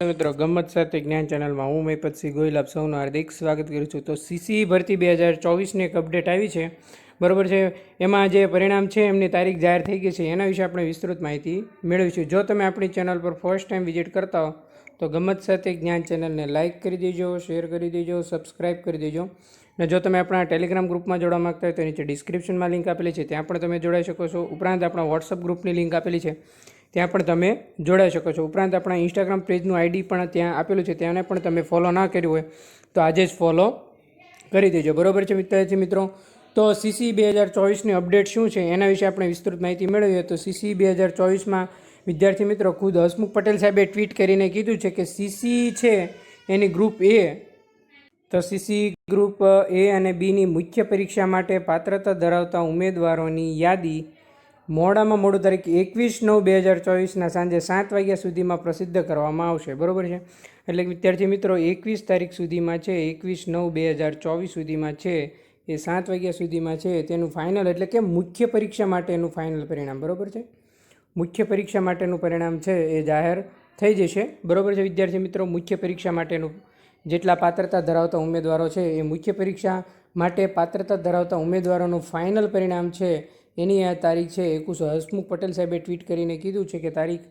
મિત્રો ગમત સાથે જ્ઞાન ચેનલમાં હું મહિપતસિંહ ગોહિલ આપ સૌનું હાર્દિક સ્વાગત કરું છું। તો સીસી ભરતી 2024ની એક અપડેટ આવી છે, બરાબર છે। એમાં જે પરિણામ છે એમની તારીખ જાહેર થઈ ગઈ છે, એના વિશે આપણે વિસ્તૃત માહિતી મેળવીશું। જો તમે આપણી ચેનલ પર ફર્સ્ટ ટાઈમ વિઝિટ કરતા હો તો ગમત સાથે જ્ઞાન ચેનલને લાઇક કરી દેજો, શેર કરી દેજો, સબસ્ક્રાઇબ કરી દેજો। અને જો તમે આપણા ટેલિગ્રામ ગ્રુપમાં જોડાવા માગતા હોય તો નીચે ડિસ્ક્રિપ્શનમાં લિંક આપેલી છે, ત્યાં પણ તમે જોડાઈ શકો છો। ઉપરાંત આપણા વોટ્સઅપ ગ્રુપની લિંક આપેલી છે, ત્યાં પણ તમે જોડાઈ શકો છો। ઉપરાંત આપણા ઇન્સ્ટાગ્રામ પેજનું આઈડી પણ ત્યાં આપેલું છે, ત્યાં પણ તમે ફોલો ના કર્યું હોય તો આજે જ ફોલો કરી દેજો, બરાબર છે વિદ્યાર્થી મિત્રો। તો સીસી 2024ની અપડેટ શું છે એના વિશે આપણે વિસ્તૃત માહિતી મેળવીએ। તો સીસી 2024માં વિદ્યાર્થી મિત્રો ખુદ હસમુખ પટેલ સાહેબે ટ્વીટ કરીને કીધું છે કે સીસી છે એની ગ્રુપ એ, તો સીસી ગ્રુપ એ અને બીની મુખ્ય પરીક્ષા માટે પાત્રતા ધરાવતા ઉમેદવારોની યાદી મોડામાં મોડું તારીખ 21/9/2024ના સાંજે 7 વાગ્યા સુધીમાં પ્રસિદ્ધ કરવામાં આવશે, બરાબર છે। એટલે કે વિદ્યાર્થી મિત્રો 21 તારીખ સુધીમાં છે, 21/9/2024 સુધીમાં છે, એ 7 વાગ્યા સુધીમાં છે તેનું ફાઇનલ, એટલે કે મુખ્ય પરીક્ષા માટેનું ફાઇનલ પરિણામ, બરાબર છે। મુખ્ય પરીક્ષા માટેનું પરિણામ છે એ જાહેર થઈ જશે, બરાબર છે વિદ્યાર્થી મિત્રો। મુખ્ય પરીક્ષા માટેનું જેટલા પાત્રતા ધરાવતા ઉમેદવારો છે એ મુખ્ય પરીક્ષા માટે પાત્રતા ધરાવતા ઉમેદવારોનું ફાઇનલ પરિણામ છે એની આ તારીખ છે 21। હસમુખ પટેલ સાહેબે ટ્વીટ કરીને કીધું છે કે તારીખ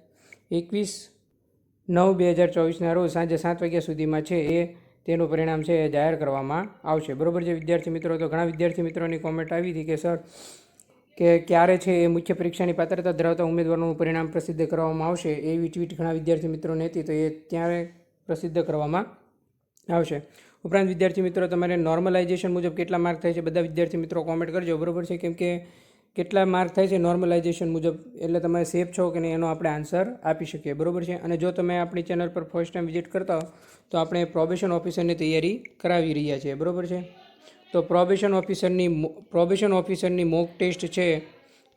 21/9/2024ના રોજ સાંજે 7 વાગ્યા સુધીમાં છે એ તેનું પરિણામ છે એ જાહેર કરવામાં આવશે, બરાબર છે વિદ્યાર્થી મિત્રો। તો ઘણા વિદ્યાર્થી મિત્રોની કોમેન્ટ આવી હતી કે સર કે ક્યારે છે એ મુખ્ય પરીક્ષાની પાત્રતા ધરાવતા ઉમેદવારોનું પરિણામ પ્રસિદ્ધ કરવામાં આવશે, એવી ટ્વીટ ઘણા વિદ્યાર્થી મિત્રોને હતી, તો એ ત્યારે પ્રસિદ્ધ કરવામાં આવશે। ઉપરાંત વિદ્યાર્થી મિત્રો તમારે નોર્મલાઇઝેશન મુજબ કેટલા માર્ક થાય છે બધા વિદ્યાર્થી મિત્રો કોમેન્ટ કરજો, બરાબર છે। કેમ કે કેટલા માર્ક થાય છે નોર્મલાઇઝેશન મુજબ, એટલે તમે સેફ છો કે નહીં એનો આપણે આન્સર આપી શકીએ, બરાબર છે। અને જો તમે આપણી ચેનલ પર ફર્સ્ટ ટાઈમ વિઝિટ કરતા હો તો આપણે પ્રોબેશન ઓફિસરની તૈયારી કરાવી રહ્યા છીએ, બરાબર છે। તો પ્રોબેશન ઓફિસરની મોક ટેસ્ટ છે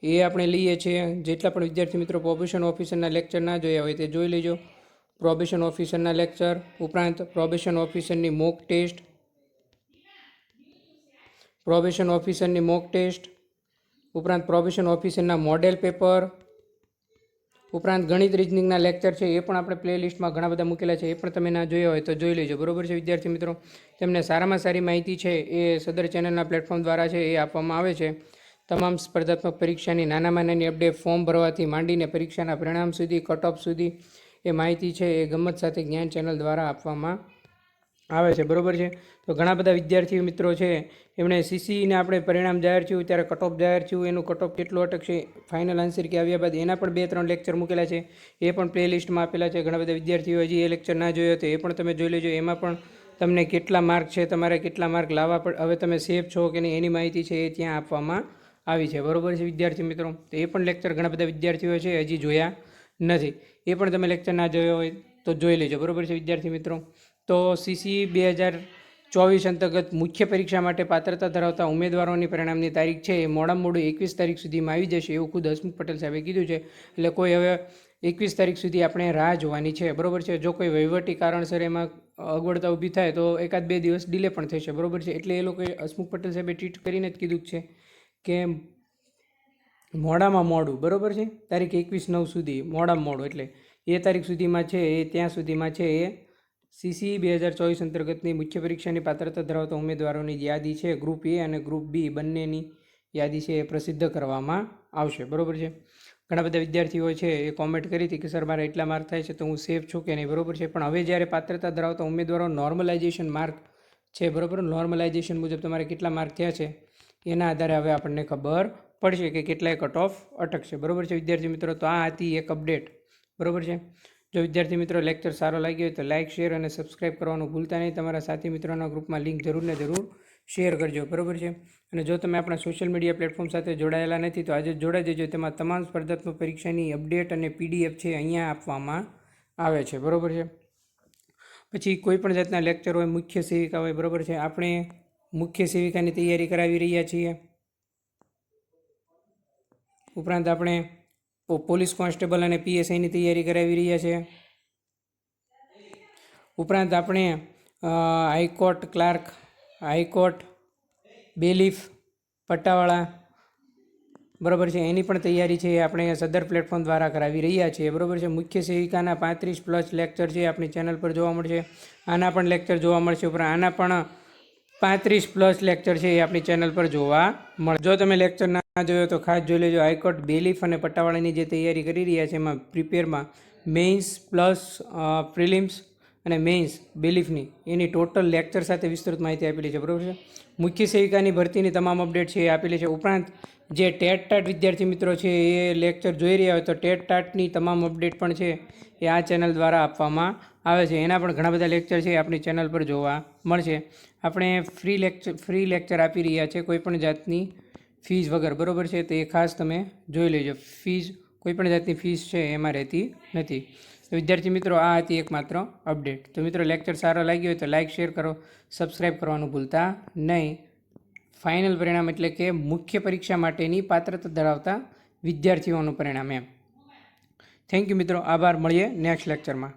એ આપણે લઈએ છીએ। જેટલા પણ વિદ્યાર્થી મિત્રો પ્રોબેશન ઓફિસરના લેક્ચર ના જોયા હોય તે જોઈ લેજો, પ્રોબેશન ઓફિસરના લેક્ચર, ઉપરાંત પ્રોબેશન ઓફિસરની મોક ટેસ્ટ, પ્રોબેશન ઓફિસરની મોક ટેસ્ટ, ઉપરાંત પ્રોબેશન ઓફિસરના મોડેલ પેપર, ઉપરાંત ગણિત રીઝનિંગના લેક્ચર છે એ પણ આપણે પ્લેલિસ્ટમાં ઘણા બધા મૂકેલા છે, એ પણ તમે ના જોયા હોય તો જોઈ લેજો, બરાબર છે વિદ્યાર્થી મિત્રો। તેમને સારામાં સારી માહિતી છે એ સદર ચેનલના પ્લેટફોર્મ દ્વારા છે એ આપવામાં આવે છે। તમામ સ્પર્ધાત્મક પરીક્ષાની નાનામાં નાની અપડેટ, ફોર્મ ભરવાથી માંડીને પરીક્ષાના પરિણામ સુધી, કટ ઓફ સુધી એ માહિતી છે એ ગમત સાથે જ્ઞાન ચેનલ દ્વારા આપવામાં આવે છે, બરાબર છે। તો ઘણા બધા વિદ્યાર્થી મિત્રો છે એમણે સીસીને આપણે પરિણામ જાહેર થયું ત્યારે કટ ઓફ જાહેર થયું, એનું કટ ઓફ કેટલું અટકશે, ફાઇનલ આન્સર કે આવ્યા બાદ એના પણ 2-3 લેક્ચર મૂકેલા છે, એ પણ પ્લેલિસ્ટમાં આપેલા છે। ઘણા બધા વિદ્યાર્થીઓ હજી એ લેક્ચર ના જોયો તો એ પણ તમે જોઈ લેજો, એમાં પણ તમને કેટલા માર્ક છે, તમારે કેટલા માર્ક લાવવા પડે, હવે તમે સેફ છો કે નહીં એની માહિતી છે એ ત્યાં આપવામાં આવી છે, બરાબર છે વિદ્યાર્થી મિત્રો। તો એ પણ લેક્ચર ઘણા બધા વિદ્યાર્થીઓ છે હજી જોયા નથી, એ પણ તમે લેક્ચર ના જોયો હોય તો જોઈ લેજો, બરાબર છે વિદ્યાર્થી મિત્રો। તો સીસી 2024 અંતર્ગત મુખ્ય પરીક્ષા માટે પાત્રતા ધરાવતા ઉમેદવારોની પરિણામની તારીખ છે એ મોડામાં મોડું 21 તારીખ સુધીમાં આવી જશે, એવું ખુદ હસમુખ પટેલ સાહેબે કીધું છે। એટલે કોઈ હવે 21 તારીખ સુધી આપણે રાહ જોવાની છે, બરાબર છે। જો કોઈ વહીવટી કારણસર એમાં અગવડતા ઊભી થાય તો 1-2 દિવસ ડિલે પણ થશે, બરાબર છે। એટલે એ લોકોએ હસમુખ પટેલ સાહેબે ટ્વીટ કરીને જ કીધું છે કે મોડામાં મોડું, બરાબર છે, તારીખ 21/9 સુધી મોડામાં મોડું, એટલે એ તારીખ સુધીમાં છે એ ત્યાં સુધીમાં છે એ સીસી 2024 અંતર્ગતની મુખ્ય પરીક્ષાની પાત્રતા ધરાવતા ઉમેદવારોની યાદી છે ગ્રુપ એ અને ગ્રુપ બી બંનેની યાદી છે એ પ્રસિદ્ધ કરવામાં આવશે, બરાબર છે। ઘણા બધા વિદ્યાર્થીઓ છે એ કોમેન્ટ કરી હતી કે સર મારે એટલા માર્ક થાય છે તો હું સેફ છું કે નહીં, બરાબર છે। પણ હવે જ્યારે પાત્રતા ધરાવતા ઉમેદવારો નોર્મલાઇઝેશન માર્ક છે, બરાબર, નોર્મલાઇઝેશન મુજબ તમારે કેટલા માર્ક થયા છે એના આધારે હવે આપણને ખબર પડશે કે કેટલાય કટ ઓફ અટકશે, બરાબર છે વિદ્યાર્થી મિત્રો। તો આ હતી એક અપડેટ, બરાબર છે। જો વિદ્યાર્થી મિત્રો લેક્ચર સારો લાગ્યો હોય તો લાઇક, શેર અને સબસ્ક્રાઇબ કરવાનું ભૂલતા નહીં। તમારા સાથી મિત્રોના ગ્રુપમાં લિંક જરૂર ને જરૂર શેર કરજો, બરાબર છે। અને જો તમે આપણા સોશિયલ મીડિયા પ્લેટફોર્મ સાથે જોડાયેલા નથી તો આજે જોડાઈ દેજો, તેમાં તમામ સ્પર્ધાત્મક પરીક્ષાની અપડેટ અને પીડીએફ છે અહીંયા આપવામાં આવે છે, બરાબર છે। પછી કોઈ પણ જાતના લેક્ચર હોય, મુખ્ય સેવિકા હોય, બરાબર છે, આપણે મુખ્ય સેવિકાની તૈયારી કરાવી રહ્યા છીએ। ઉપરાંત આપણે પોલીસ કોન્સ્ટેબલ અને પીએસઆઈની તૈયારી કરાવી રહ્યા છે। ઉપરાંત આપણે હાઈકોર્ટ ક્લાર્ક, હાઈકોર્ટ બેલીફ, પટ્ટાવાળા, બરાબર છે, એની પણ તૈયારી છે એ આપણે સદર પ્લેટફોર્મ દ્વારા કરાવી રહ્યા છીએ. બરાબર છે, મુખ્ય સેવિકાના 35+ લેક્ચર છે આપણી ચેનલ પર જોવા મળશે. આના પણ લેક્ચર જોવા મળશે, ઉપરાંત આના પણ 35+ લેક્ચર છે એ આપણી ચેનલ પર જોવા મળે. જો તમે લેક્ચર ના જોયો તો ખાસ જોઈ લેજો. હાઈકોર્ટ બેલીફ અને પટ્ટાવાળાની જે તૈયારી કરી રહ્યા છે એમાં પ્રિપેરમાં મેઇન્સ પ્લસ પ્રિલિમ્સ અને મેઇન્સ બેલીફની એની ટોટલ લેક્ચર સાથે વિસ્તૃત માહિતી આપેલી છે. બરાબર છે, મુખ્ય સેવિકાની ભરતીની તમામ અપડેટ છે એ આપેલી છે. ઉપરાંત જે ટેટ ટાટ વિદ્યાર્થી મિત્રો છે એ લેક્ચર જોઈ રહ્યા હોય તો ટેટ ટાટની તમામ અપડેટ પણ છે એ આ ચેનલ દ્વારા આપવામાં આવે છે. એના પણ ઘણા બધા લેક્ચર છે આપણી ચેનલ પર જોવા મળશે. આપણે ફ્રી લેક્ચર આપી રહ્યા છે કોઈપણ જાતની ફીસ વગર. બરાબર છે, તો એ ખાસ તમે જોઈ લેજો. કોઈપણ જાતની ફીસ છે એમાં રહેતી નથી. તો વિદ્યાર્થી મિત્રો, આ હતી એકમાત્ર અપડેટ. તો મિત્રો, લેક્ચર સારો લાગ્યો હોય તો લાઇક, શેર કરો, સબસ્ક્રાઈબ કરવાનું ભૂલતા નહીં. ફાઇનલ પરિણામ એટલે કે મુખ્ય પરીક્ષા માટેની પાત્રતા ધરાવતા વિદ્યાર્થીઓનું પરિણામ એમ. થેન્ક યુ મિત્રો, આભાર. મળીએ નેક્સ્ટ લેક્ચરમાં.